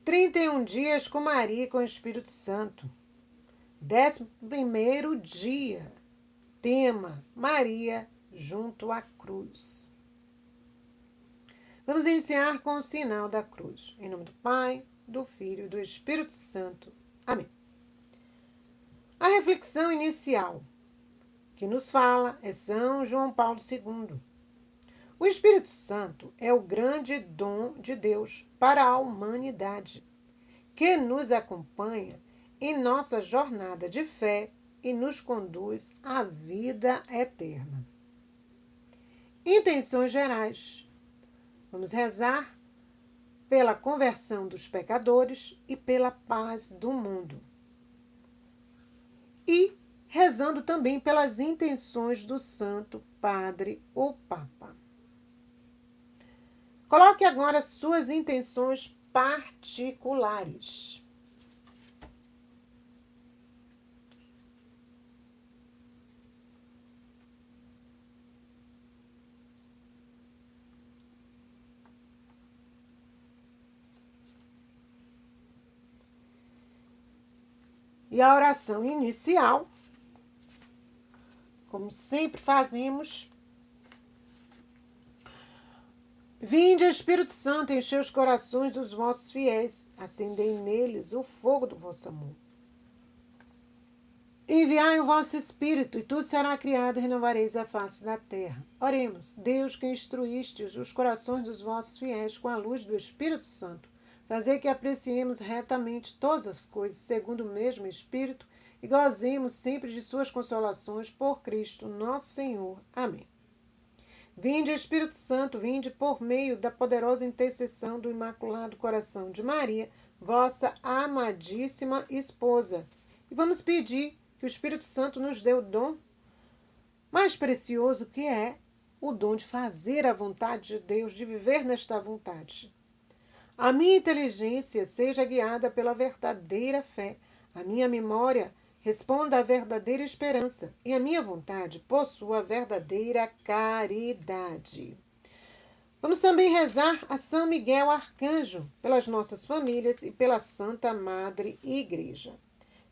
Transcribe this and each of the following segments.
31 dias com Maria e com o Espírito Santo. 11º dia. Tema: Maria junto à cruz. Vamos iniciar com o sinal da cruz. Em nome do Pai, do Filho e do Espírito Santo. Amém. A reflexão inicial que nos fala é São João Paulo II. O Espírito Santo é o grande dom de Deus para a humanidade, que nos acompanha em nossa jornada de fé e nos conduz à vida eterna. Intenções gerais. Vamos rezar pela conversão dos pecadores e pela paz do mundo. E rezando também pelas intenções do Santo Padre, o Papa. Coloque agora suas intenções particulares. E a oração inicial, como sempre fazemos. Vinde, Espírito Santo, enchei os corações dos vossos fiéis, acendei neles o fogo do vosso amor. Enviai o vosso Espírito, e tudo será criado, e renovareis a face da terra. Oremos. Deus, que instruístes os corações dos vossos fiéis com a luz do Espírito Santo, fazei que apreciemos retamente todas as coisas, segundo o mesmo Espírito, e gozemos sempre de suas consolações, por Cristo nosso Senhor. Amém. Vinde, Espírito Santo, vinde por meio da poderosa intercessão do Imaculado Coração de Maria, vossa amadíssima esposa. E vamos pedir que o Espírito Santo nos dê o dom mais precioso, que é o dom de fazer a vontade de Deus, de viver nesta vontade. A minha inteligência seja guiada pela verdadeira fé, a minha memória responda à verdadeira esperança, e a minha vontade possua a verdadeira caridade. Vamos também rezar a São Miguel Arcanjo, pelas nossas famílias e pela Santa Madre Igreja.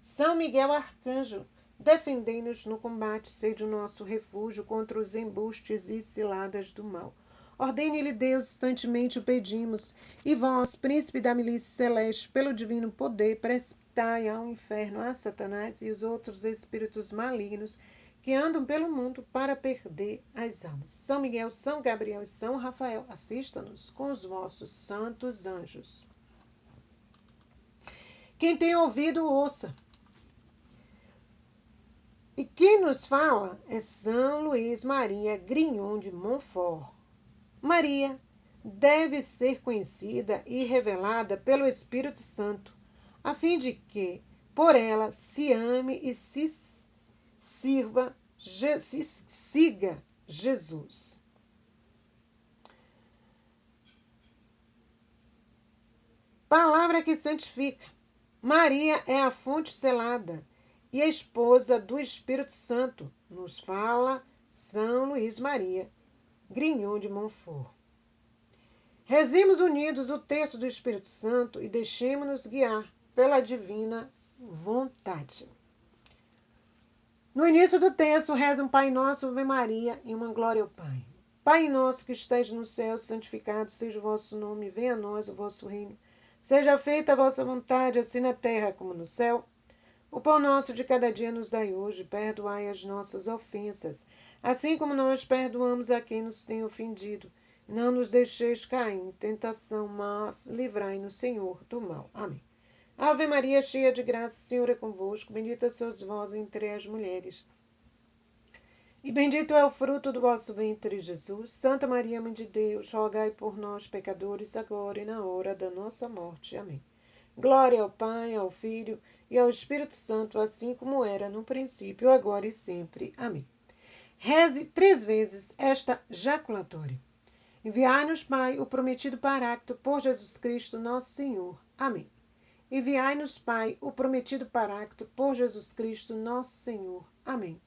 São Miguel Arcanjo, defendei-nos no combate, sede o nosso refúgio contra os embustes e ciladas do mal. Ordene-lhe Deus, instantemente o pedimos, e vós, príncipe da milícia celeste, pelo divino poder, precipitai ao inferno a Satanás e os outros espíritos malignos que andam pelo mundo para perder as almas. São Miguel, São Gabriel e São Rafael, assista-nos com os vossos santos anjos. Quem tem ouvido, ouça. E quem nos fala é São Luís Maria Grignon de Montfort. Maria deve ser conhecida e revelada pelo Espírito Santo, a fim de que, por ela, se ame e se siga Jesus. Palavra que santifica. Maria é a fonte selada e a esposa do Espírito Santo, nos fala São Luís Maria Grignon de Montfort. Rezemos unidos o terço do Espírito Santo e deixemos-nos guiar pela divina vontade. No início do terço, reza um Pai Nosso, Ave Maria e uma glória ao Pai. Pai nosso que estais no céu, santificado seja o vosso nome, venha a nós o vosso reino. Seja feita a vossa vontade, assim na terra como no céu. O pão nosso de cada dia nos dai hoje, perdoai as nossas ofensas, assim como nós perdoamos a quem nos tem ofendido. Não nos deixeis cair em tentação, mas livrai-nos, Senhor, do mal. Amém. Ave Maria, cheia de graça, o Senhor é convosco. Bendita sois vós entre as mulheres, e bendito é o fruto do vosso ventre, Jesus. Santa Maria, Mãe de Deus, rogai por nós, pecadores, agora e na hora da nossa morte. Amém. Glória ao Pai, ao Filho e ao Espírito Santo, assim como era no princípio, agora e sempre. Amém. Reze 3 vezes esta jaculatória. Enviai-nos, Pai, o prometido Paráclito, por Jesus Cristo, nosso Senhor. Amém. Enviai-nos, Pai, o prometido Paráclito, por Jesus Cristo, nosso Senhor. Amém.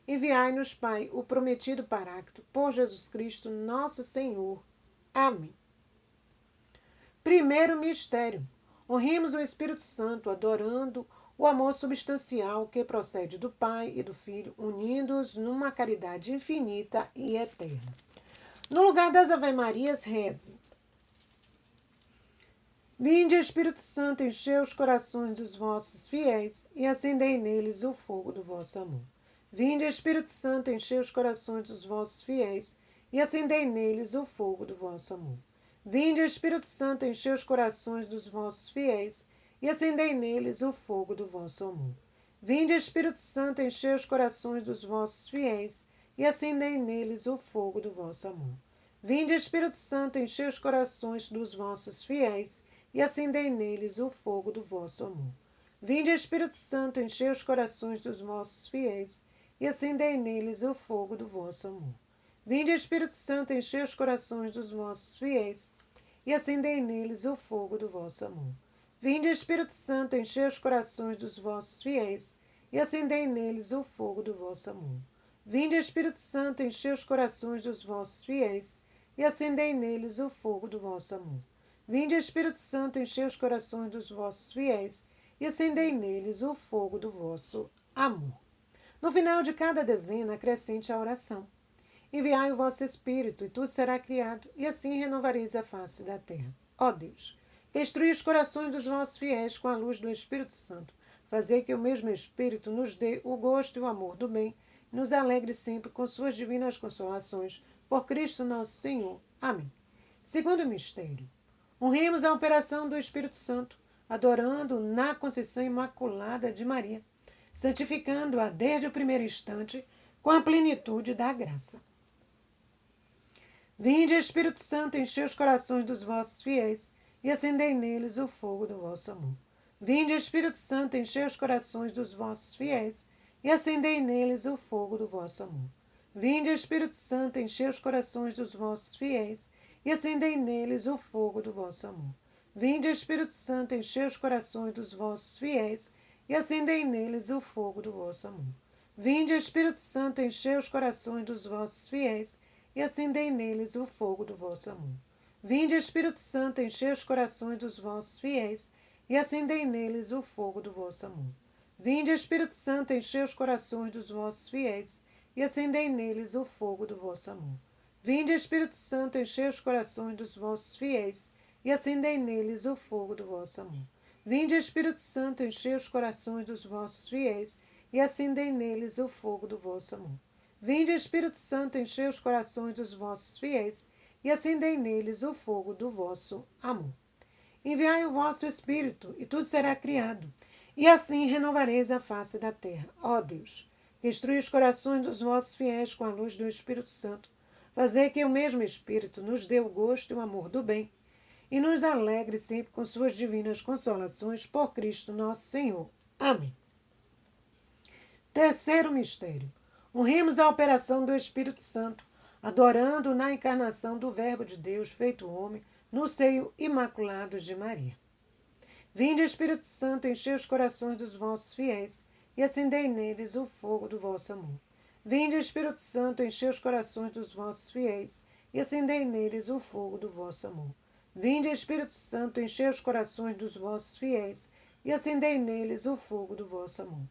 Enviai-nos, Pai, o prometido Paráclito, por Jesus Cristo, nosso Senhor. Amém. Primeiro mistério. Honremos o Espírito Santo, adorando o amor substancial que procede do Pai e do Filho, unindo-os numa caridade infinita e eterna. No lugar das Ave-Marias, reze: Vinde, Espírito Santo, enchei os corações dos vossos fiéis e acendei neles o fogo do vosso amor. Vinde, Espírito Santo, enchei os corações dos vossos fiéis e acendei neles o fogo do vosso amor. Vinde, Espírito Santo, enchei os corações dos vossos fiéis e acendei neles o fogo do vosso amor. Vinde, Espírito Santo, enchei os corações dos vossos fiéis e acendei neles o fogo do vosso amor. Vinde, Espírito Santo, enchei os corações dos vossos fiéis e acendei neles o fogo do vosso amor. Vinde, Espírito Santo, enchei os corações dos vossos fiéis e acendei neles o fogo do vosso amor. Vinde, Espírito Santo, enchei os corações dos vossos fiéis e acendei neles o fogo do vosso amor. Vinde, Espírito Santo, enchei os corações dos vossos fiéis e acendei neles o fogo do vosso amor. Vinde, Espírito Santo, enchei os corações dos vossos fiéis e acendei neles o fogo do vosso amor. Vinde, Espírito Santo, enchei os corações dos vossos fiéis e acendei neles o fogo do vosso amor. No final de cada dezena, acrescente a oração: Enviai o vosso Espírito, e tudo será criado, e assim renovareis a face da terra. Ó Deus, que instrui os corações dos vossos fiéis com a luz do Espírito Santo, fazei que o mesmo Espírito nos dê o gosto e o amor do bem, e nos alegre sempre com suas divinas consolações, por Cristo nosso Senhor. Amém. Segundo mistério. Honremos a operação do Espírito Santo, adorando na Conceição Imaculada de Maria, santificando-a desde o primeiro instante com a plenitude da graça. Vinde, Espírito Santo, enchei os corações dos vossos fiéis e acendei neles o fogo do vosso amor. Vinde, Espírito Santo, enchei os corações dos vossos fiéis e acendei neles o fogo do vosso amor. Vinde, Espírito Santo, enchei os corações dos vossos fiéis e acendei neles o fogo do vosso amor. Vinde, Espírito Santo, enchei os corações dos vossos fiéis e acendei neles o fogo do vosso amor. Vinde, Espírito Santo, enchei os corações dos vossos fiéis e acendei neles o fogo do vosso amor. Vinde, Espírito Santo, enchei os corações dos vossos fiéis e acendei neles o fogo do vosso amor. Vinde, Espírito Santo, enchei os corações dos vossos fiéis e acendei neles o fogo do vosso amor. Vinde, Espírito Santo, enchei os corações dos vossos fiéis e acendei neles o fogo do vosso amor. Vinde, Espírito Santo, enchei os corações dos vossos fiéis e acendei neles o fogo do vosso amor. Vinde, Espírito Santo, enchei os corações dos vossos fiéis e acendei neles o fogo do vosso amor. Enviai o vosso Espírito, e tudo será criado, e assim renovareis a face da terra. Ó Deus, que instrui os corações dos vossos fiéis com a luz do Espírito Santo, fazei que o mesmo Espírito nos dê o gosto e o amor do bem, e nos alegre sempre com suas divinas consolações, por Cristo nosso Senhor. Amém. Terceiro mistério. Honremos a operação do Espírito Santo, adorando na encarnação do Verbo de Deus feito homem, no seio imaculado de Maria. Vinde, Espírito Santo, enchei os corações dos vossos fiéis e acendei neles o fogo do vosso amor. Vinde, Espírito Santo, enchei os corações dos vossos fiéis e acendei neles o fogo do vosso amor. Vinde, Espírito Santo, enchei os corações dos vossos fiéis e acendei neles o fogo do vosso amor.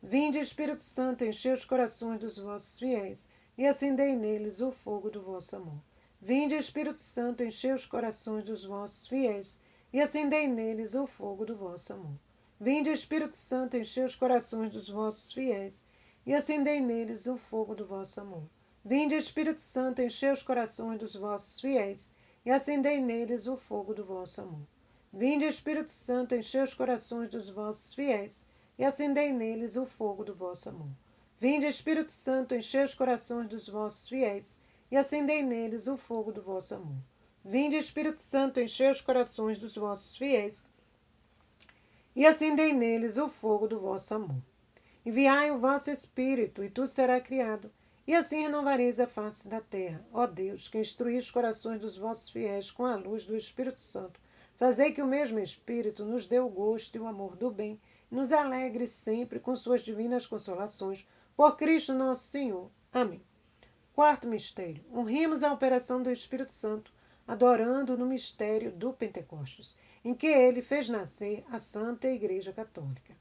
Vinde, Espírito Santo, enchei os corações dos vossos fiéis e acendei neles o fogo do vosso amor. Vinde, Espírito Santo, enchei os corações dos vossos fiéis e acendei neles o fogo do vosso amor. Vinde, Espírito Santo, enchei os corações dos vossos fiéis e acendei neles o fogo do vosso amor. Vinde, Espírito Santo, enchei os corações dos vossos fiéis e acendei neles o fogo do vosso amor. Vinde, Espírito Santo, enchei os corações dos vossos fiéis e acendei neles o fogo do vosso amor. Vinde, Espírito Santo, enchei os corações dos vossos fiéis e acendei neles o fogo do vosso amor. Vinde, Espírito Santo, enchei os corações dos vossos fiéis e acendei neles o fogo do vosso amor. Enviai o vosso Espírito, e tudo será criado, e assim renovareis a face da terra. Ó Deus, que instruís os corações dos vossos fiéis com a luz do Espírito Santo, fazei que o mesmo Espírito nos dê o gosto e o amor do bem, e nos alegre sempre com suas divinas consolações, por Cristo nosso Senhor. Amém. Quarto mistério. Honremos a operação do Espírito Santo, adorando no mistério do Pentecostes, em que ele fez nascer a Santa Igreja Católica.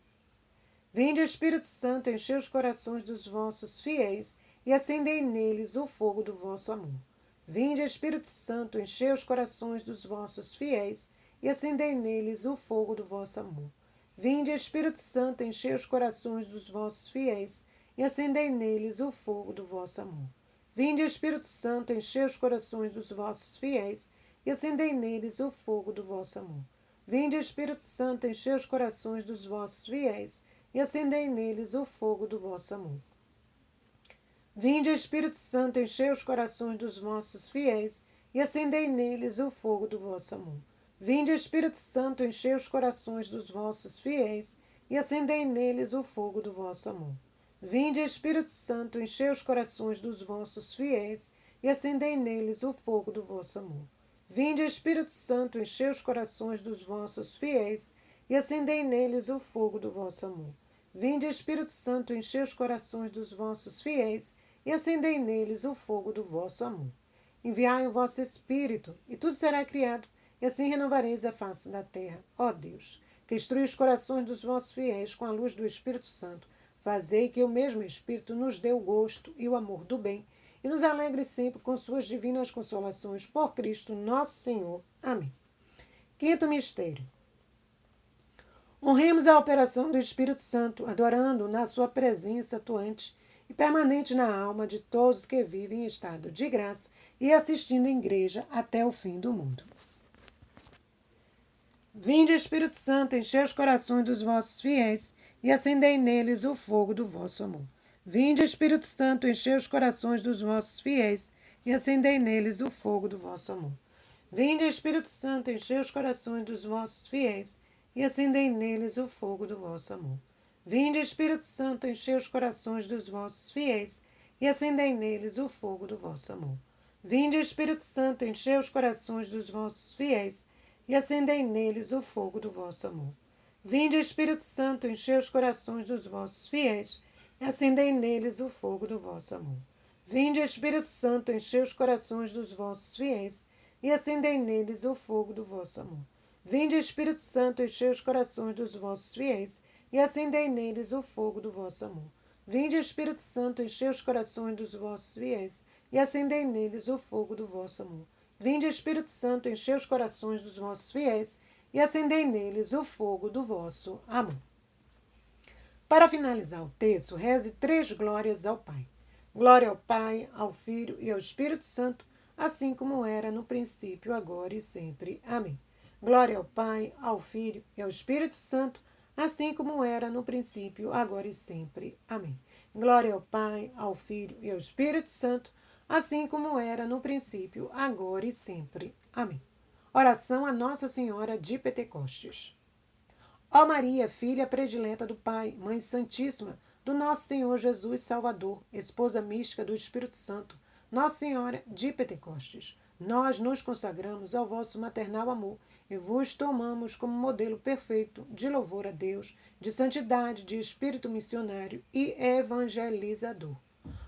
Vinde, Espírito Santo, enchei os corações dos vossos fiéis e acendei neles o fogo do vosso amor. Vinde, Espírito Santo, enchei os corações dos vossos fiéis e acendei neles o fogo do vosso amor. Vinde, Espírito Santo, enchei os corações dos vossos fiéis e acendei neles o fogo do vosso amor. Vinde, Espírito Santo, enchei os corações dos vossos fiéis e acendei neles o fogo do vosso amor. Vinde, Espírito Santo, enchei os corações dos vossos fiéis e acendei neles o fogo do vosso amor. Vinde, Espírito Santo, enchei os corações dos vossos fiéis e acendei neles o fogo do vosso amor. Vinde, Espírito Santo, enchei os corações dos vossos fiéis e acendei neles o fogo do vosso amor. Vinde, Espírito Santo, enchei os corações dos vossos fiéis e acendei neles o fogo do vosso amor. Vinde, Espírito Santo, enchei os corações dos vossos fiéis e acendei neles o fogo do vosso amor. Vinde, Espírito Santo, enchei os corações dos vossos fiéis e acendei neles o fogo do vosso amor. Enviai o vosso Espírito, e tudo será criado, e assim renovareis a face da terra. Ó Deus, que instrui os corações dos vossos fiéis com a luz do Espírito Santo, fazei que o mesmo Espírito nos dê o gosto e o amor do bem, e nos alegre sempre com suas divinas consolações, por Cristo nosso Senhor. Amém. Quinto mistério. Honremos a operação do Espírito Santo, adorando na sua presença atuante e permanente na alma de todos que vivem em estado de graça e assistindo a igreja até o fim do mundo. Vinde, Espírito Santo, enchei os corações dos vossos fiéis e acendei neles o fogo do vosso amor. Vinde, Espírito Santo, enchei os corações dos vossos fiéis e acendei neles o fogo do vosso amor. Vinde, Espírito Santo, enchei os corações dos vossos fiéis e acendei neles o fogo do vosso amor. Vinde, Espírito Santo, enchei os corações dos vossos fiéis e acendei neles o fogo do vosso amor. Vinde, Espírito Santo, enchei os corações dos vossos fiéis e acendei neles o fogo do vosso amor. Vinde, Espírito Santo, enchei os corações dos vossos fiéis e acendei neles o fogo do vosso amor. Vinde, Espírito Santo, enchei os corações dos vossos fiéis e acendei neles o fogo do vosso amor. Vinde, Espírito Santo, enchei os corações dos vossos fiéis e acendei neles o fogo do vosso amor. Vinde, Espírito Santo, enchei os corações dos vossos fiéis e acendei neles o fogo do vosso amor. Vinde, Espírito Santo, enchei os corações dos vossos fiéis e acendei neles o fogo do vosso amor. Para finalizar o texto, reze 3 glórias ao Pai. Glória ao Pai, ao Filho e ao Espírito Santo, assim como era no princípio, agora e sempre. Amém. Glória ao Pai, ao Filho e ao Espírito Santo, assim como era no princípio, agora e sempre. Amém. Glória ao Pai, ao Filho e ao Espírito Santo, assim como era no princípio, agora e sempre. Amém. Oração a Nossa Senhora de Pentecostes. Ó Maria, filha predileta do Pai, Mãe Santíssima do nosso Senhor Jesus Salvador, esposa mística do Espírito Santo, Nossa Senhora de Pentecostes, nós nos consagramos ao vosso maternal amor e vos tomamos como modelo perfeito de louvor a Deus, de santidade, de espírito missionário e evangelizador.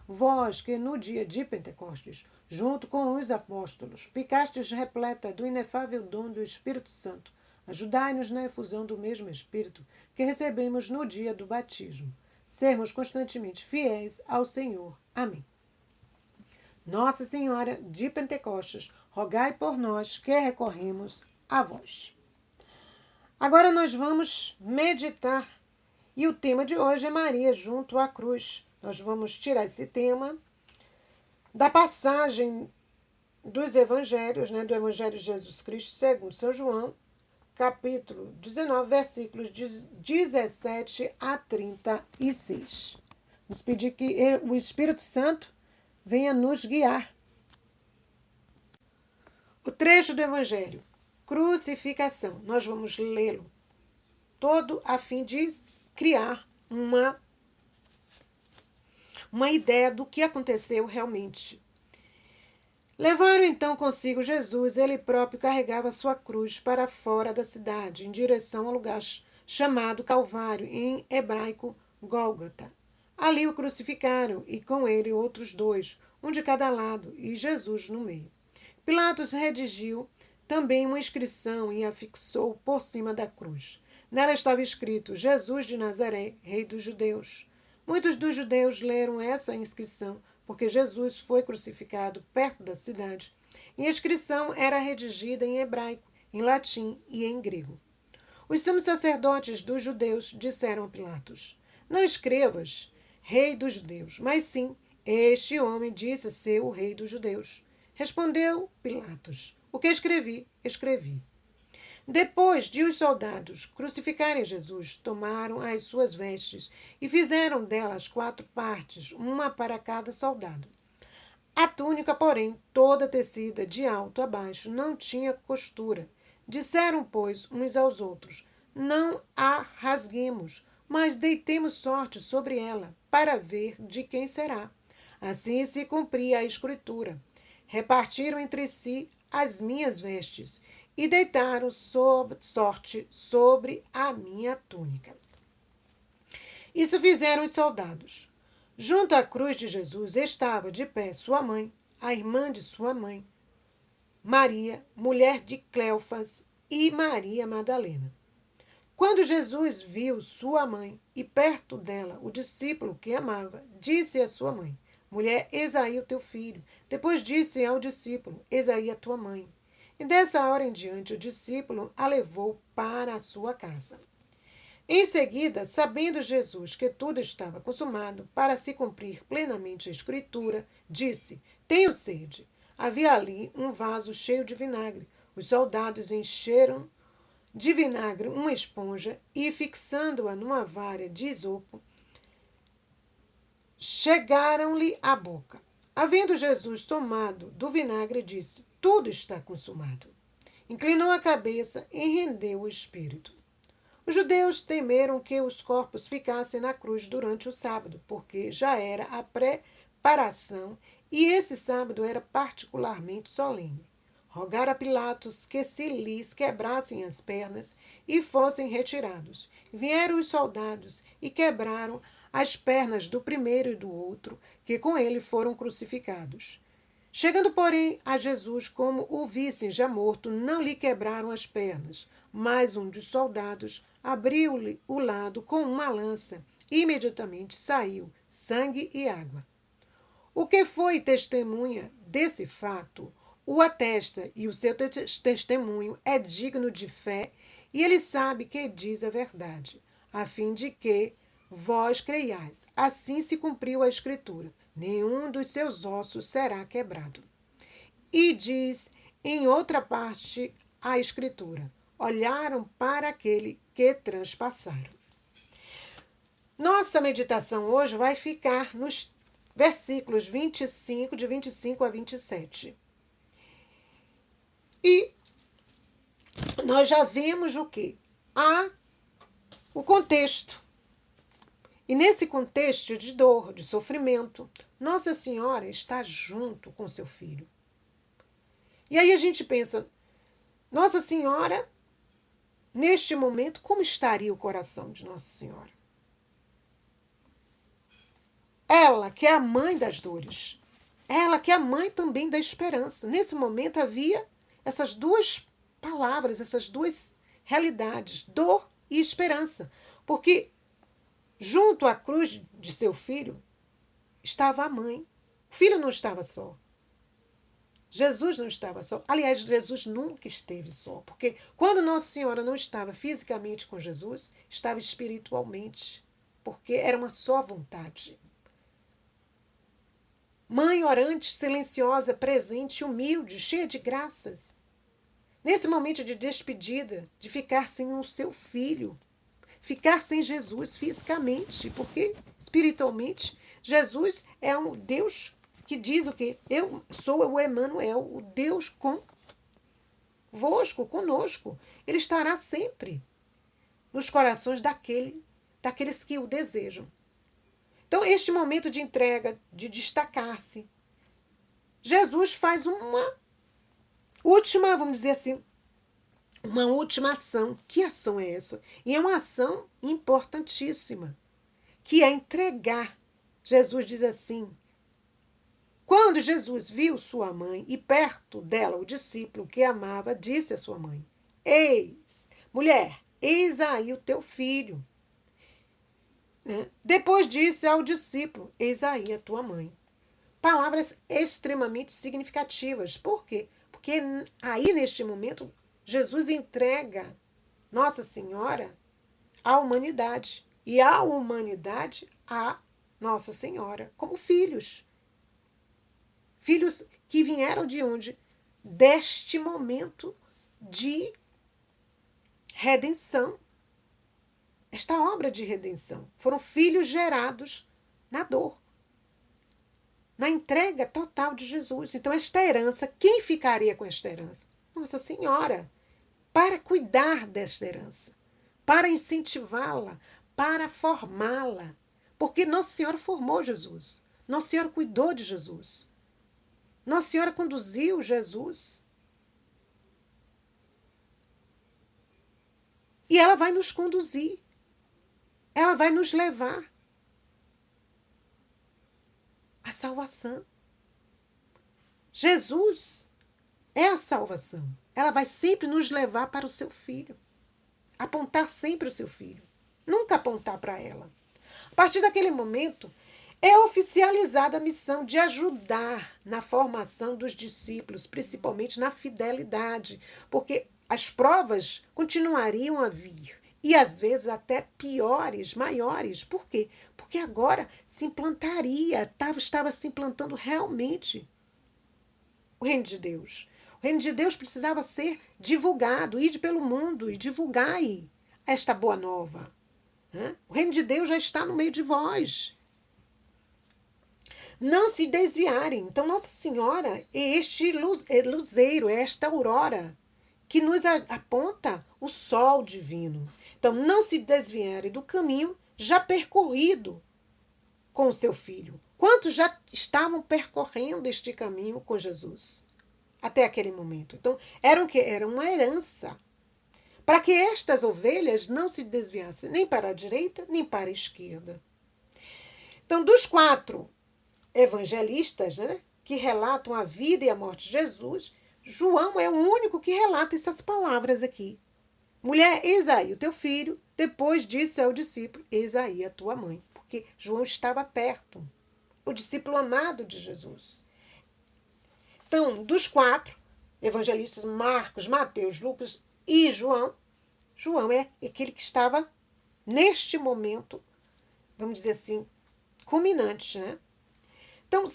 Vós que no dia de Pentecostes, junto com os apóstolos, ficastes repleta do inefável dom do Espírito Santo, ajudai-nos na efusão do mesmo Espírito que recebemos no dia do batismo. Sermos constantemente fiéis ao Senhor. Amém. Nossa Senhora de Pentecostes, rogai por nós que recorremos a vós. Agora nós vamos meditar. E o tema de hoje é Maria junto à cruz. Nós vamos tirar esse tema da passagem dos evangelhos, do Evangelho de Jesus Cristo segundo São João, capítulo 19, versículos 17 a 36. Vamos pedir que o Espírito Santo venha nos guiar. O trecho do Evangelho, crucificação, nós vamos lê-lo todo a fim de criar uma ideia do que aconteceu realmente. Levaram então consigo Jesus, ele próprio carregava sua cruz para fora da cidade, em direção ao lugar chamado Calvário, em hebraico Gólgota. Ali o crucificaram, e com ele outros 2, um de cada lado, e Jesus no meio. Pilatos redigiu também uma inscrição e a fixou por cima da cruz. Nela estava escrito: Jesus de Nazaré, Rei dos Judeus. Muitos dos judeus leram essa inscrição porque Jesus foi crucificado perto da cidade. E a inscrição era redigida em hebraico, em latim e em grego. Os sumos sacerdotes dos judeus disseram a Pilatos: Não escrevas Rei dos Judeus, mas sim, este homem disse ser o Rei dos Judeus. Respondeu Pilatos: O que escrevi, escrevi. Depois de os soldados crucificarem Jesus, tomaram as suas vestes e fizeram delas 4 partes, uma para cada soldado. A túnica, porém, toda tecida de alto a baixo, não tinha costura. Disseram, pois, uns aos outros: Não a rasguemos, mas deitemos sorte sobre ela, para ver de quem será. Assim se cumpria a escritura. Repartiram entre si as minhas vestes e deitaram sorte sobre a minha túnica. Isso fizeram os soldados. Junto à cruz de Jesus estava de pé sua mãe, a irmã de sua mãe, Maria, mulher de Cleofas, e Maria Madalena. Quando Jesus viu sua mãe e perto dela o discípulo que amava, disse à sua mãe: Mulher, eis aí o teu filho. Depois disse ao discípulo: Eis aí a tua mãe. E dessa hora em diante o discípulo a levou para a sua casa. Em seguida, sabendo Jesus que tudo estava consumado, para se cumprir plenamente a Escritura, disse: Tenho sede. Havia ali um vaso cheio de vinagre. Os soldados encheram de vinagre uma esponja e, fixando-a numa vara de isopo, chegaram-lhe à boca. Havendo Jesus tomado do vinagre, disse: Tudo está consumado. Inclinou a cabeça e rendeu o espírito. Os judeus temeram que os corpos ficassem na cruz durante o sábado, porque já era a preparação e esse sábado era particularmente solene. Rogaram a Pilatos que se lhes quebrassem as pernas e fossem retirados. Vieram os soldados e quebraram as pernas do primeiro e do outro, que com ele foram crucificados. Chegando, porém, a Jesus, como o vissem já morto, não lhe quebraram as pernas, mas um dos soldados abriu-lhe o lado com uma lança e imediatamente saiu sangue e água. O que foi testemunha desse fato o atesta, e o seu testemunho é digno de fé, e ele sabe que diz a verdade, a fim de que vós creiais. Assim se cumpriu a Escritura: nenhum dos seus ossos será quebrado. E diz em outra parte a Escritura: olharam para aquele que transpassaram. Nossa meditação hoje vai ficar nos versículos 25, de 25 a 27. E nós já vimos o quê? O contexto. E nesse contexto de dor, de sofrimento, Nossa Senhora está junto com seu filho. E aí a gente pensa, Nossa Senhora, neste momento, como estaria o coração de Nossa Senhora? Ela, que é a mãe das dores. Ela, que é a mãe também da esperança. Nesse momento havia essas duas palavras, essas duas realidades, dor e esperança. Porque junto à cruz de seu filho estava a mãe. O filho não estava só. Jesus não estava só. Aliás, Jesus nunca esteve só. Porque quando Nossa Senhora não estava fisicamente com Jesus, estava espiritualmente. Porque era uma só vontade. Mãe orante, silenciosa, presente, humilde, cheia de graças. Nesse momento de despedida, de ficar sem o seu filho, ficar sem Jesus fisicamente, porque espiritualmente Jesus é um Deus que diz o quê? Eu sou o Emmanuel, o Deus convosco, conosco. Ele estará sempre nos corações daqueles que o desejam. Então, este momento de entrega, de destacar-se, Jesus faz uma última, vamos dizer assim, uma última ação. Que ação é essa? E é uma ação importantíssima, que é entregar. Jesus diz assim: Quando Jesus viu sua mãe e perto dela o discípulo que amava, disse à sua mãe: mulher, eis aí o teu filho. Né? Depois disse ao discípulo: eis aí a tua mãe. Palavras extremamente significativas. Por quê? Porque aí, neste momento, Jesus entrega Nossa Senhora à humanidade. E a humanidade a Nossa Senhora, como filhos. Filhos que vieram de onde? Deste momento de redenção. Esta obra de redenção. Foram filhos gerados na dor, na entrega total de Jesus. Então, esta herança, quem ficaria com esta herança? Nossa Senhora, para cuidar desta herança, para incentivá-la, para formá-la. Porque Nossa Senhora formou Jesus. Nossa Senhora cuidou de Jesus. Nossa Senhora conduziu Jesus. E ela vai nos conduzir. Ela vai nos levar à salvação. Jesus é a salvação. Ela vai sempre nos levar para o seu filho. Apontar sempre o seu filho. Nunca apontar para ela. A partir daquele momento, é oficializada a missão de ajudar na formação dos discípulos, principalmente na fidelidade, porque as provas continuariam a vir. E às vezes até piores, maiores. Por quê? Porque agora se implantaria, estava se implantando realmente o reino de Deus. O reino de Deus precisava ser divulgado, ide pelo mundo e divulgai esta boa nova. O reino de Deus já está no meio de vós. Não se desviarem. Então, Nossa Senhora é este luzeiro, é esta aurora que nos aponta o sol divino. Então, não se desviarem do caminho já percorrido com o seu filho. Quantos já estavam percorrendo este caminho com Jesus até aquele momento? Então, era uma herança para que estas ovelhas não se desviassem nem para a direita, nem para a esquerda. Então, dos 4 evangelistas, né, que relatam a vida e a morte de Jesus, João é o único que relata essas palavras aqui. Mulher, eis aí o teu filho. Depois disse ao discípulo: eis aí a tua mãe. Porque João estava perto. O discípulo amado de Jesus. Então, dos 4 evangelistas, Marcos, Mateus, Lucas e João, João é aquele que estava neste momento, vamos dizer assim, culminante, né? Então,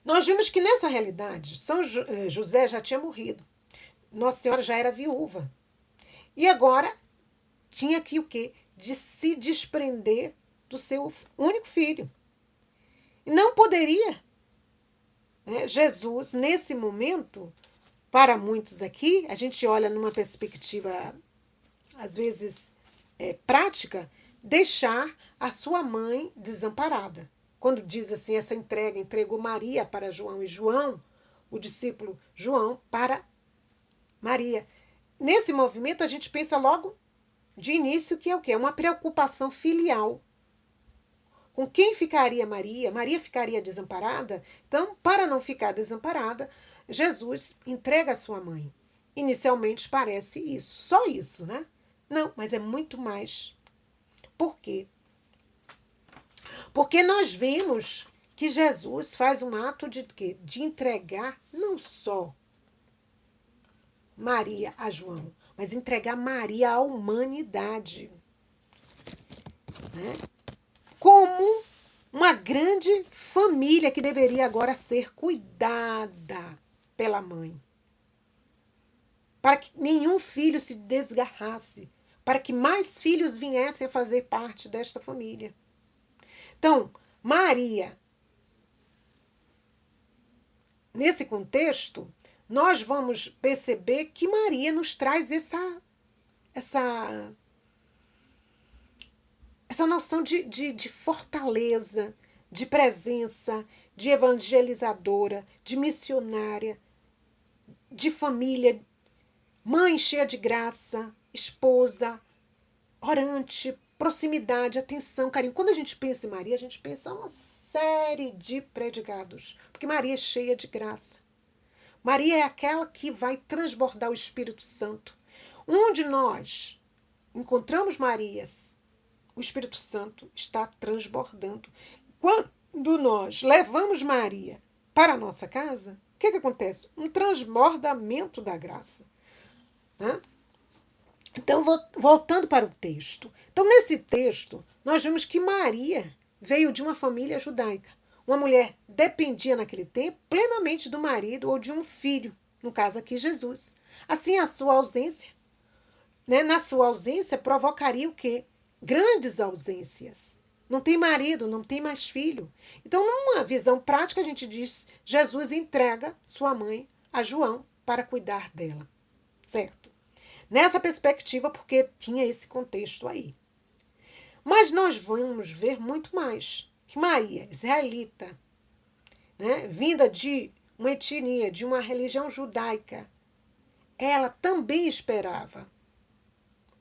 nós vimos que nessa realidade, José já tinha morrido. Nossa Senhora já era viúva. E agora tinha que o quê? De se desprender do seu único filho. E não poderia, né, Jesus, nesse momento, para muitos aqui, a gente olha numa perspectiva, às vezes, prática, deixar a sua mãe desamparada. Quando diz assim, essa entrega, entregou Maria para João e João, o discípulo João, para Maria. Nesse movimento, a gente pensa logo de início que é o quê? É uma preocupação filial. Com quem ficaria Maria? Maria ficaria desamparada? Então, para não ficar desamparada, Jesus entrega a sua mãe. Inicialmente parece isso, só isso, né? Não, mas é muito mais. Por quê? Porque nós vemos que Jesus faz um ato de quê? De entregar não só Maria a João, mas entregar Maria à humanidade. Né? Como uma grande família que deveria agora ser cuidada pela mãe. Para que nenhum filho se desgarrasse, para que mais filhos viessem a fazer parte desta família. Então, Maria, nesse contexto, nós vamos perceber que Maria nos traz essa noção de fortaleza, de presença, de evangelizadora, de missionária, de família, mãe cheia de graça, esposa, orante, proximidade, atenção, carinho. Quando a gente pensa em Maria, a gente pensa em uma série de predicados, porque Maria é cheia de graça. Maria é aquela que vai transbordar o Espírito Santo. Onde nós encontramos Maria, o Espírito Santo está transbordando. Quando nós levamos Maria para a nossa casa, o que acontece? Um transbordamento da graça. Né? Então, voltando para o texto. Então, nesse texto, nós vemos que Maria veio de uma família judaica. Uma mulher dependia naquele tempo plenamente do marido ou de um filho, no caso aqui Jesus. Assim, a sua ausência, né, na sua ausência, provocaria o quê? Grandes ausências. Não tem marido, não tem mais filho. Então, numa visão prática, a gente diz, Jesus entrega sua mãe a João para cuidar dela. Certo? Nessa perspectiva, porque tinha esse contexto aí. Mas nós vamos ver muito mais. Que Maria, israelita, né, vinda de uma etnia, de uma religião judaica, ela também esperava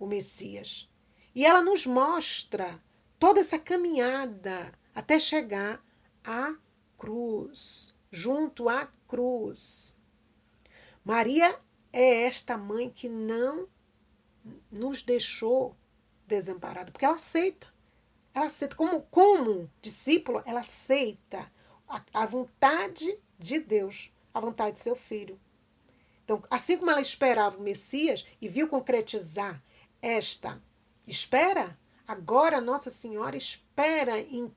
o Messias. E ela nos mostra toda essa caminhada até chegar à cruz, junto à cruz. Maria é esta mãe que não nos deixou desamparada, porque ela aceita. Ela aceita, como discípulo, ela aceita a vontade de Deus, a vontade de seu filho. Então, assim como ela esperava o Messias e viu concretizar esta espera, agora Nossa Senhora espera em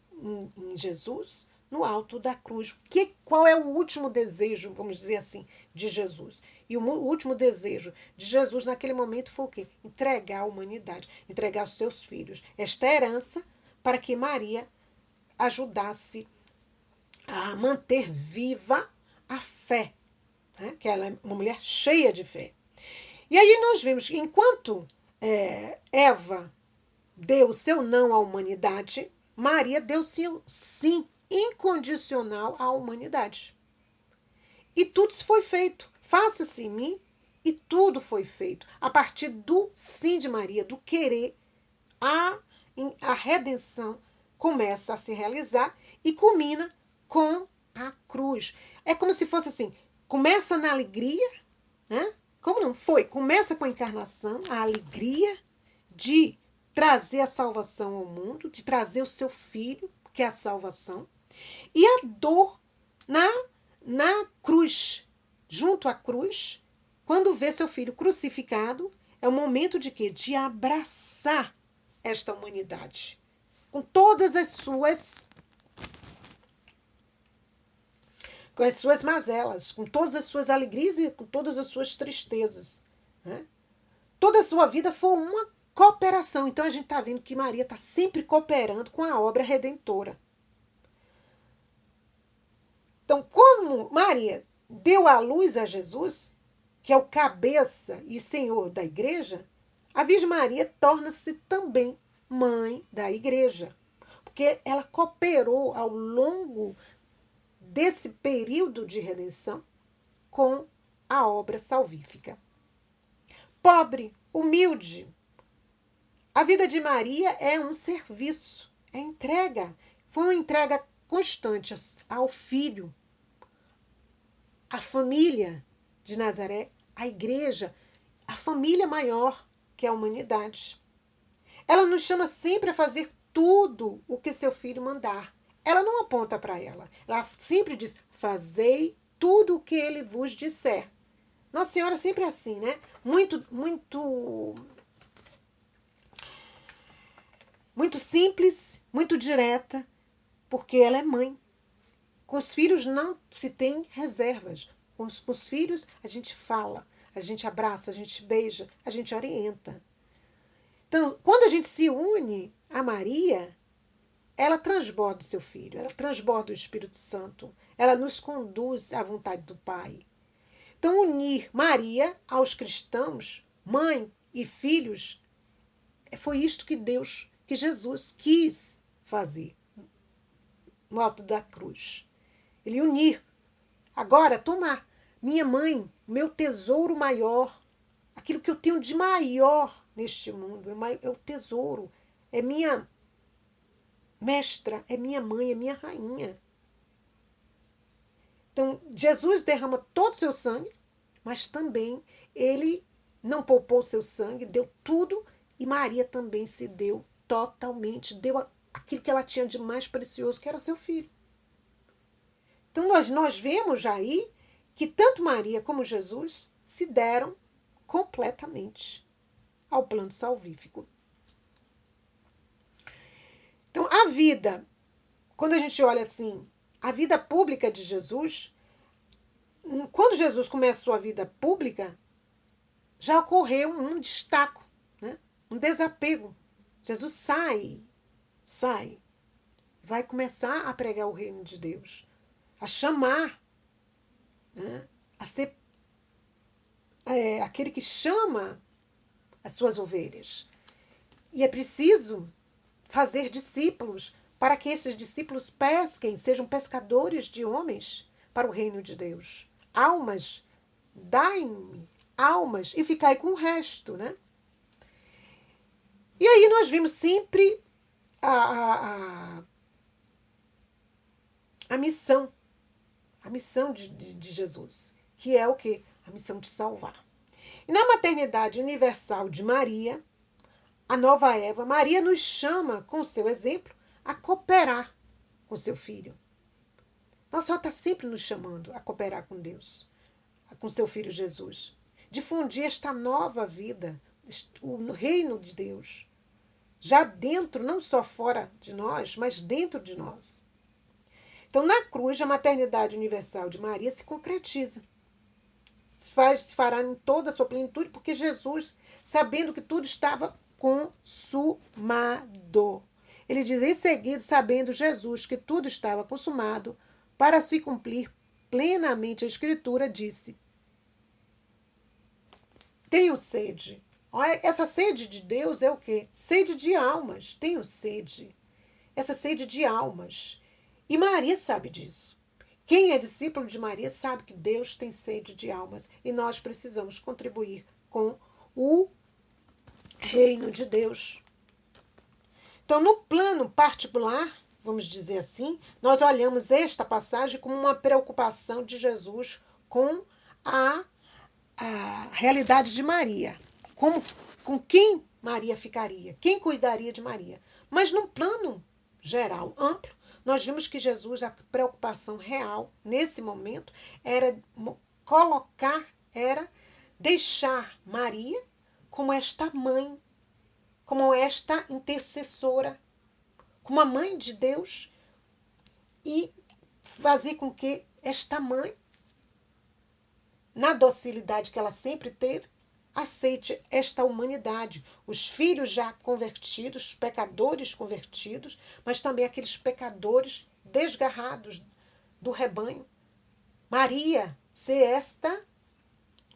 Jesus no alto da cruz. Qual é o último desejo, vamos dizer assim, de Jesus? E o último desejo de Jesus naquele momento foi o quê? Entregar a humanidade, entregar os seus filhos. Esta herança para que Maria ajudasse a manter viva a fé, né? Que ela é uma mulher cheia de fé. E aí nós vimos que enquanto Eva deu o seu não à humanidade, Maria deu seu sim incondicional à humanidade. E tudo foi feito. Faça-se em mim e tudo foi feito. A partir do sim de Maria, do querer, a redenção começa a se realizar e culmina com a cruz. É como se fosse assim, começa na alegria, né? Como não foi? Começa com a encarnação, a alegria de trazer a salvação ao mundo, de trazer o seu filho, que é a salvação, e a dor na cruz, junto à cruz, quando vê seu filho crucificado, é o momento de quê? De abraçar esta humanidade, com todas as suas mazelas, com todas as suas alegrias e com todas as suas tristezas. Né? Toda a sua vida foi uma cooperação. Então a gente está vendo que Maria está sempre cooperando com a obra redentora. Então, como Maria deu à luz a Jesus, que é o cabeça e senhor da igreja, a Virgem Maria torna-se também mãe da igreja, porque ela cooperou ao longo desse período de redenção com a obra salvífica. Pobre, humilde. A vida de Maria é um serviço, é entrega. Foi uma entrega constante ao filho, à família de Nazaré, à igreja, à família maior que é a humanidade. Ela nos chama sempre a fazer tudo o que seu filho mandar. Ela não aponta para ela. Ela sempre diz, fazei tudo o que ele vos disser. Nossa Senhora sempre é assim, né? Muito simples, muito direta, porque ela é mãe. Com os filhos não se tem reservas. Com os filhos a gente fala, a gente abraça, a gente beija, a gente orienta. Então, quando a gente se une a Maria, ela transborda o seu filho, ela transborda o Espírito Santo, ela nos conduz à vontade do Pai. Então, unir Maria aos cristãos, mãe e filhos, foi isto que Jesus quis fazer no alto da cruz. Ele unir. Agora, tomar minha mãe, meu tesouro maior, aquilo que eu tenho de maior neste mundo, é o tesouro, é minha mestra, é minha mãe, é minha rainha. Então, Jesus derrama todo o seu sangue, mas também ele não poupou o seu sangue, deu tudo, e Maria também se deu totalmente, deu aquilo que ela tinha de mais precioso, que era seu filho. Então, nós vemos aí que tanto Maria como Jesus se deram completamente ao plano salvífico. Então, a vida, quando a gente olha assim, a vida pública de Jesus, quando Jesus começa a sua vida pública, já ocorreu um destaco, né? Um desapego. Jesus sai, vai começar a pregar o reino de Deus, a chamar, né? A ser aquele que chama as suas ovelhas. E é preciso fazer discípulos para que esses discípulos pesquem, sejam pescadores de homens para o reino de Deus. Almas, dai-me almas e ficai com o resto, né? E aí nós vimos sempre a missão de Jesus, que é o quê? A missão de salvar. E na maternidade universal de Maria, a nova Eva, Maria nos chama, com o seu exemplo, a cooperar com seu filho. Nossa Senhora está sempre nos chamando a cooperar com Deus, com seu filho Jesus. Difundir esta nova vida, o reino de Deus, já dentro, não só fora de nós, mas dentro de nós. Então, na cruz, a maternidade universal de Maria se concretiza. Se fará em toda a sua plenitude, porque Jesus, sabendo que tudo estava consumado. Ele diz em seguida, sabendo Jesus que tudo estava consumado, para se cumprir plenamente a Escritura, disse: tenho sede. Olha, essa sede de Deus é o quê? Sede de almas. Tenho sede. Essa sede de almas. E Maria sabe disso. Quem é discípulo de Maria sabe que Deus tem sede de almas. E nós precisamos contribuir com o reino de Deus. Então, no plano particular, vamos dizer assim, nós olhamos esta passagem como uma preocupação de Jesus com a realidade de Maria. Com quem Maria ficaria, quem cuidaria de Maria. Mas num plano geral, amplo, nós vimos que Jesus, a preocupação real, nesse momento, era deixar Maria como esta mãe, como esta intercessora, como a mãe de Deus, e fazer com que esta mãe, na docilidade que ela sempre teve, aceite esta humanidade, os filhos já convertidos, os pecadores convertidos, mas também aqueles pecadores desgarrados do rebanho. Maria ser esta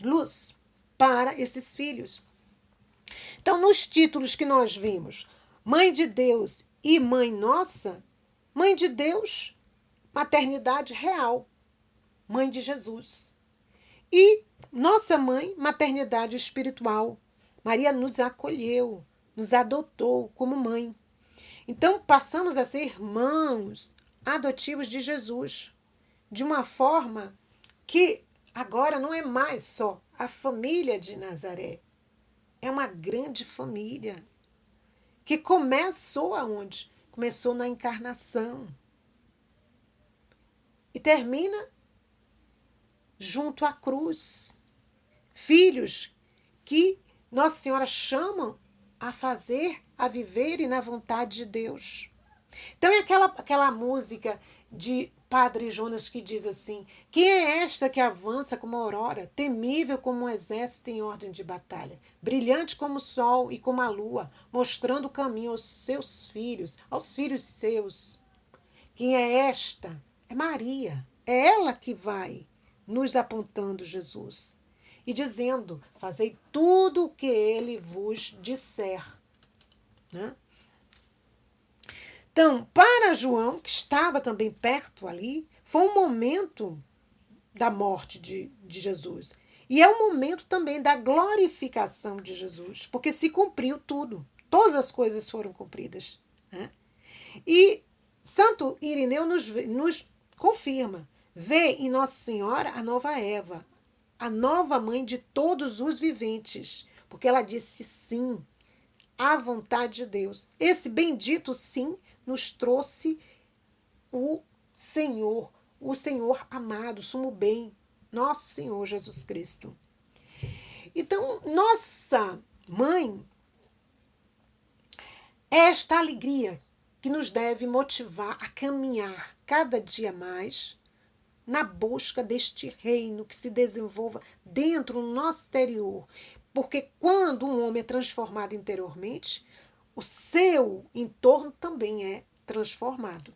luz para esses filhos. Então, nos títulos que nós vimos, Mãe de Deus e Mãe Nossa, Mãe de Deus, maternidade real, Mãe de Jesus. E nossa mãe, maternidade espiritual. Maria nos acolheu, nos adotou como mãe. Então, passamos a ser irmãos adotivos de Jesus, de uma forma que agora não é mais só a família de Nazaré. É uma grande família que começou aonde? Começou na encarnação e termina junto à cruz. Filhos que Nossa Senhora chama a fazer, a viverem na vontade de Deus. Então é aquela música de Padre Jonas que diz assim: quem é esta que avança como a aurora, temível como um exército em ordem de batalha, brilhante como o sol e como a lua, mostrando o caminho aos seus filhos, aos filhos seus? Quem é esta? É Maria. É ela que vai nos apontando Jesus e dizendo: fazei tudo o que ele vos disser. Né? Então, para João, que estava também perto ali, foi um momento da morte de Jesus. E é um momento também da glorificação de Jesus, porque se cumpriu tudo. Todas as coisas foram cumpridas. Né? E Santo Irineu nos confirma. Vê em Nossa Senhora a nova Eva, a nova mãe de todos os viventes, porque ela disse sim à vontade de Deus. Esse bendito sim nos trouxe o Senhor amado, sumo bem, nosso Senhor Jesus Cristo. Então, nossa mãe é esta alegria que nos deve motivar a caminhar cada dia mais na busca deste reino que se desenvolva dentro do nosso exterior. Porque quando um homem é transformado interiormente, o seu entorno também é transformado.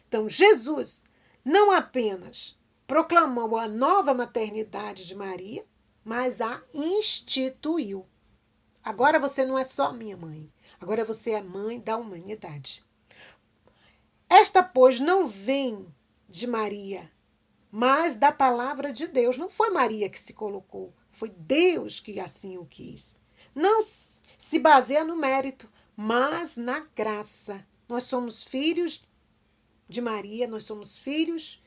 Então, Jesus não apenas proclamou a nova maternidade de Maria, mas a instituiu. Agora você não é só minha mãe, agora você é mãe da humanidade. Esta, pois, não vem de Maria, mas da palavra de Deus. Não foi Maria que se colocou, foi Deus que assim o quis. Não se baseia no mérito, mas na graça. Nós somos filhos de Maria, nós somos filhos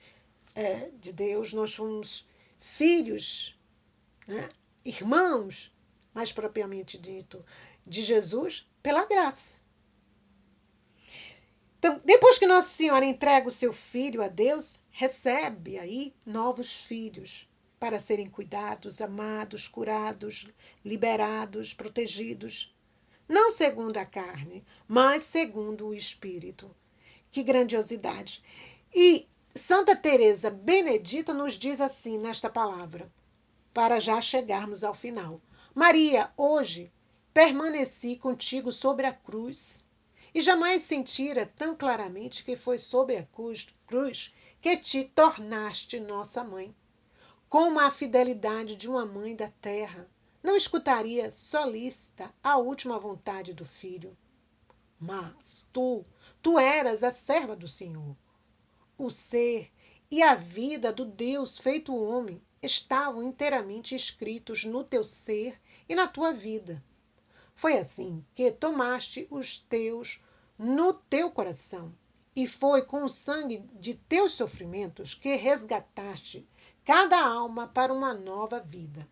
de Deus, nós somos filhos, né, irmãos, mais propriamente dito, de Jesus, pela graça. Então, depois que Nossa Senhora entrega o seu filho a Deus, recebe aí novos filhos para serem cuidados, amados, curados, liberados, protegidos. Não segundo a carne, mas segundo o Espírito. Que grandiosidade! E Santa Teresa Benedita nos diz assim nesta palavra, para já chegarmos ao final. Maria, hoje permaneci contigo sobre a cruz e jamais sentira tão claramente que foi sobre a cruz que te tornaste nossa mãe. Como a fidelidade de uma mãe da terra não escutaria solícita a última vontade do filho. Mas tu eras a serva do Senhor. O ser e a vida do Deus feito homem estavam inteiramente escritos no teu ser e na tua vida. Foi assim que tomaste os teus no teu coração, e foi com o sangue de teus sofrimentos que resgataste cada alma para uma nova vida.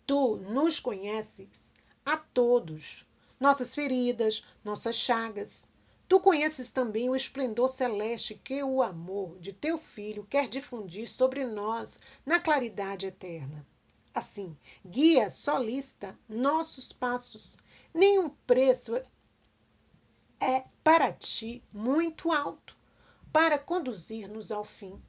Tu nos conheces a todos, nossas feridas, nossas chagas. Tu conheces também o esplendor celeste que o amor de teu Filho quer difundir sobre nós na claridade eterna. Assim, guia, solista nossos passos. Nenhum preço é para ti muito alto para conduzir-nos ao fim.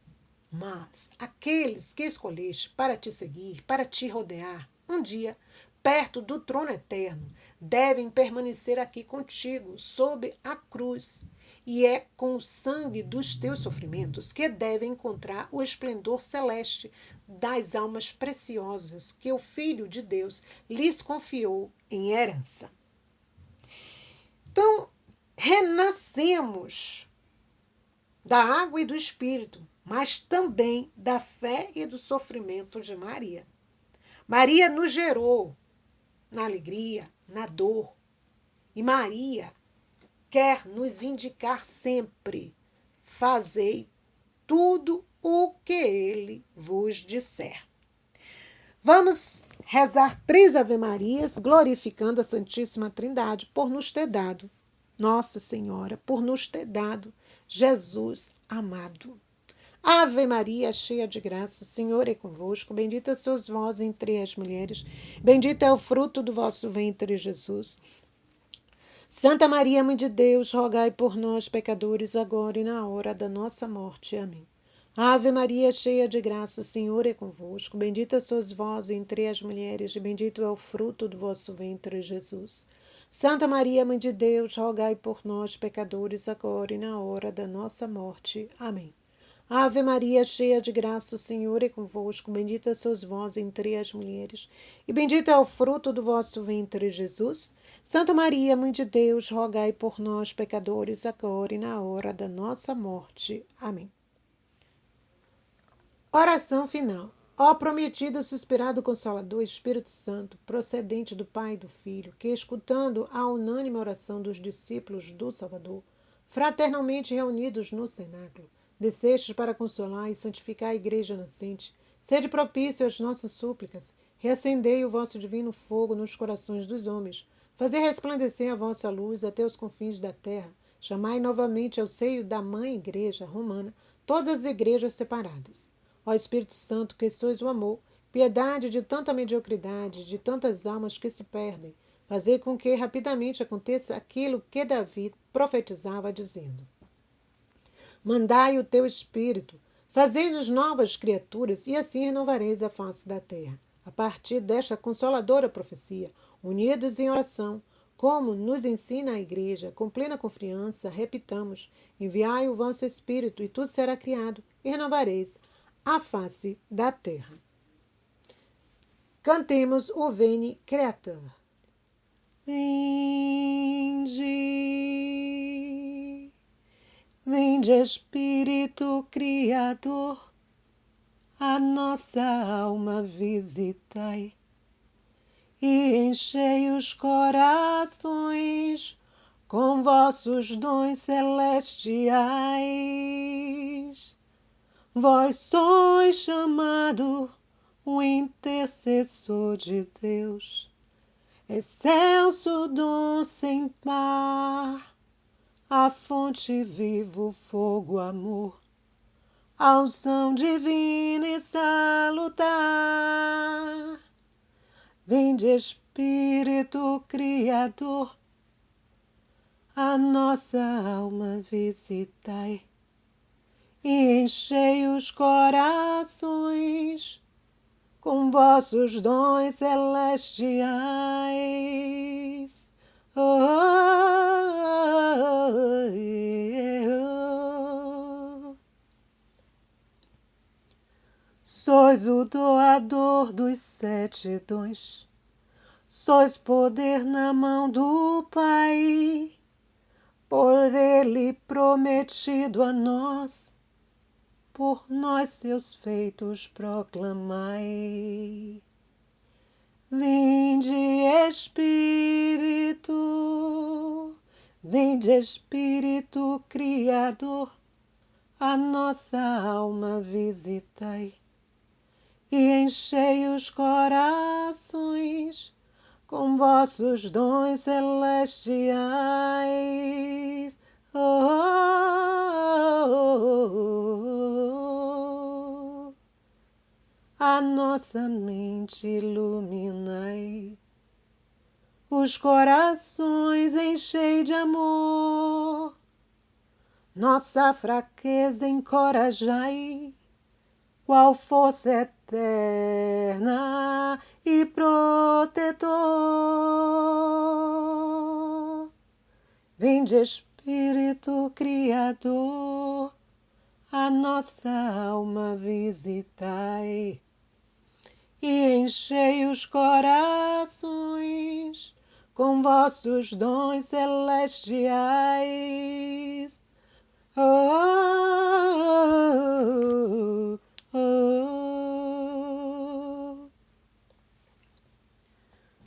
Mas aqueles que escolheste para te seguir, para te rodear, um dia, perto do trono eterno, devem permanecer aqui contigo, sob a cruz. E é com o sangue dos teus sofrimentos que devem encontrar o esplendor celeste das almas preciosas que o Filho de Deus lhes confiou em herança. Então, renascemos da água e do Espírito, mas também da fé e do sofrimento de Maria. Maria nos gerou na alegria, na dor. E Maria quer nos indicar sempre: fazei tudo o que ele vos disser. Vamos rezar 3 Ave-Marias, glorificando a Santíssima Trindade por nos ter dado, Nossa Senhora, por nos ter dado Jesus amado. Ave Maria, cheia de graça, o Senhor é convosco. Bendita sois vós entre as mulheres. Bendito é o fruto do vosso ventre, Jesus. Santa Maria, Mãe de Deus, rogai por nós, pecadores, agora e na hora da nossa morte. Amém. Ave Maria, cheia de graça, o Senhor é convosco. Bendita sois vós entre as mulheres, e bendito é o fruto do vosso ventre, Jesus. Santa Maria, Mãe de Deus, rogai por nós, pecadores, agora e na hora da nossa morte. Amém. Ave Maria, cheia de graça, o Senhor é convosco. Bendita sois vós entre as mulheres, e bendito é o fruto do vosso ventre, Jesus. Santa Maria, Mãe de Deus, rogai por nós, pecadores, agora e na hora da nossa morte. Amém. Oração final. Ó prometido e suspirado Consolador, Espírito Santo, procedente do Pai e do Filho, que, escutando a unânime oração dos discípulos do Salvador, fraternalmente reunidos no cenáculo, descestes para consolar e santificar a igreja nascente, sede propício às nossas súplicas, reacendei o vosso divino fogo nos corações dos homens, fazei resplandecer a vossa luz até os confins da terra, chamai novamente ao seio da Mãe Igreja Romana todas as igrejas separadas. Ó Espírito Santo, que sois o amor, piedade de tanta mediocridade, de tantas almas que se perdem, fazei com que rapidamente aconteça aquilo que Davi profetizava, dizendo: Mandai o teu Espírito, fazei-nos novas criaturas, e assim renovareis a face da terra. A partir desta consoladora profecia, unidos em oração, como nos ensina a Igreja, com plena confiança, repitamos: Enviai o vosso Espírito, e tudo será criado, e renovareis a face da terra. Cantemos o Veni Creator. Vinde, vinde Espírito Criador, a nossa alma visitai, e enchei os corações com vossos dons celestiais. Vós sois chamado o intercessor de Deus, excelso dom sem par, a fonte vivo, fogo, amor, a unção divina e salutar. Vinde Espírito Criador, a nossa alma visitai, e enchei os corações com vossos dons celestiais. Oh, oh, oh, oh. Sois o doador dos 7 dons, sois poder na mão do Pai, por ele prometido a nós, por nós seus feitos proclamai. Vinde Espírito Criador, a nossa alma visitai, e enchei os corações com vossos dons celestiais. Oh, oh, oh, oh. A nossa mente iluminai, os corações enchei de amor, nossa fraqueza encorajai, qual força eterna e protetor. Vinde Espírito Criador, a nossa alma visitai, e enchei os corações com vossos dons celestiais. Oh, oh, oh, oh.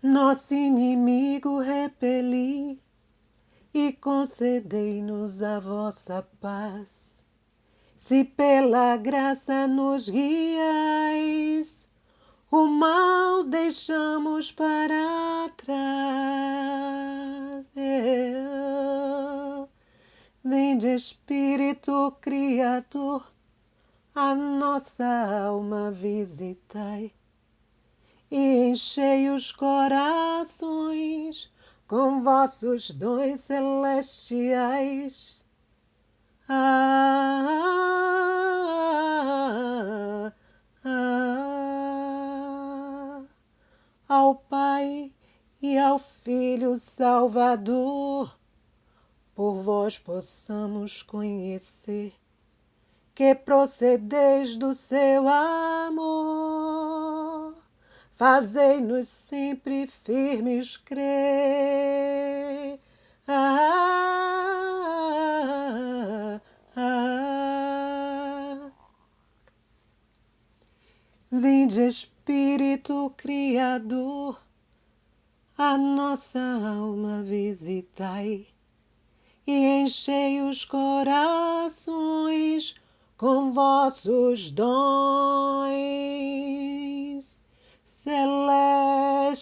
Nosso inimigo repeli, e concedei-nos a vossa paz. Se pela graça nos guiais, o mal deixamos para trás. Vinde Espírito Criador, a nossa alma visitai, e enchei os corações com vossos dons celestiais. Ao Pai e ao Filho Salvador, por vós possamos conhecer que procedeis do seu amor. Fazei-nos sempre firmes crer. Vinde Vinde, Espírito Criador, a nossa alma visitai e enchei os corações com vossos dons celestiais.